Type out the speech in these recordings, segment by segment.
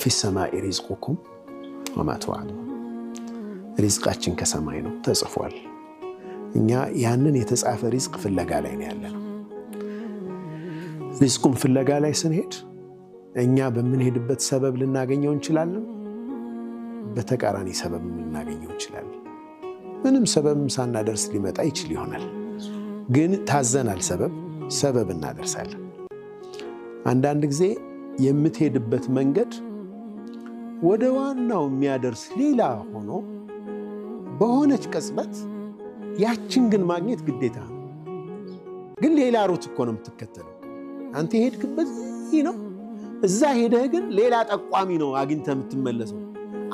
ወፊ ሰማኢ ሪዝቁኩም ወማ ተውዐዱን ሪዝቃችን ከሰማይ ነው ተጽፏል። እኛ ያንን የተጻፈ ሪዝቅ ፍለጋ ላይ ነው ያለነው። ሪዝቁን ፍለጋ ላይ ስንሄድ እኛ በምንሄድበት ሰበብ ልናገኘው እንችላለን፣ በተቃራኒ ሰበብ ልናገኘው እንችላለን። ምንም ሰበብ ሳናደርስ ሊመጣ ይችል ይሆናል፣ ግን ታዘናል ሰበብ እናደርሳለን። አንዳንድ ጊዜ የምትሄድበት መንገድ ወደ ዋናው የሚያደርስ ሌላ ሆኖ በሆነች ቅጽበት ያችን ግን ማግኘት ግዴታ ነው። ግን ሌላ ሩት እኮ ነው የምትከተለው። አንተ የሄድክበት ይህ ነው፣ እዛ ሄደህ ግን ሌላ ጠቋሚ ነው አግኝተህ የምትመለሰው።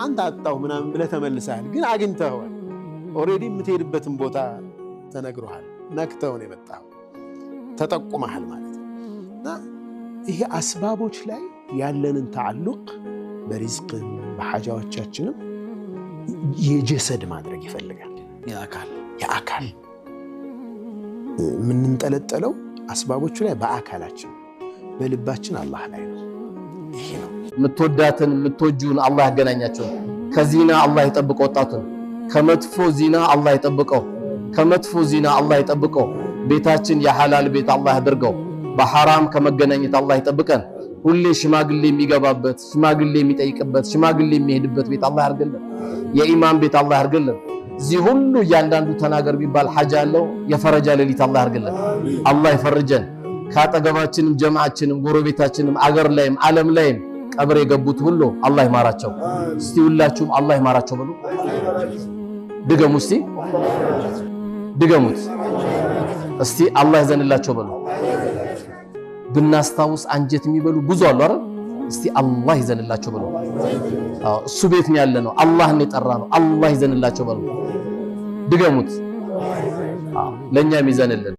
አንተ አጣሁ ምናምን ብለህ ተመልሰሃል፣ ግን አግኝተኸዋል። ኦልሬዲ የምትሄድበትን ቦታ ተነግሮሃል፣ ነክተው ነው የመጣው፣ ተጠቁመሃል ማለት ነው። እና ይሄ አስባቦች ላይ ያለንን ተዓልቅ በሪዝቅም በሐጃዎቻችንም የጀሰድ ማድረግ ይፈልጋል። የአካል የምንንጠለጠለው አስባቦቹ ላይ በአካላችን በልባችን አላህ ላይ ነው። ይሄ ነው የምትወዳትን የምትወጁን አላህ ያገናኛቸው። ከዚና አላህ ይጠብቀው ወጣቱን፣ ከመጥፎ ዚና አላህ ይጠብቀው፣ ከመጥፎ ዚና አላህ ይጠብቀው። ቤታችን የሐላል ቤት አላህ ያድርገው። በሐራም ከመገናኘት አላህ ይጠብቀን። ሁሌ ሽማግሌ የሚገባበት፣ ሽማግሌ የሚጠይቅበት፣ ሽማግሌ የሚሄድበት ቤት አላህ ያርግልን። የኢማን ቤት አላህ ያርግልን። እዚህ ሁሉ እያንዳንዱ ተናገር ቢባል ሐጃ ያለው የፈረጃ ሌሊት አላህ ያርግልን። አላህ ይፈርጀን። ካጠገባችንም ጀማዓችንም ጎረቤታችንም አገር ላይም ዓለም ላይም ቀብር የገቡት ሁሉ አላህ ይማራቸው። እስቲ ሁላችሁም አላህ ይማራቸው በሉ። ድገሙ እስቲ ድገሙት እስቲ አላህ ይዘንላቸው በሉ። ብናስታውስ አንጀት የሚበሉ ብዙ አሉ አይደል? እስቲ አላህ ይዘንላቸው በሉ። እሱ ቤት ነው ያለነው፣ አላህን የጠራ ነው። አላህ ይዘንላቸው በሉ። ድገሙት። ለኛም ይዘንልን።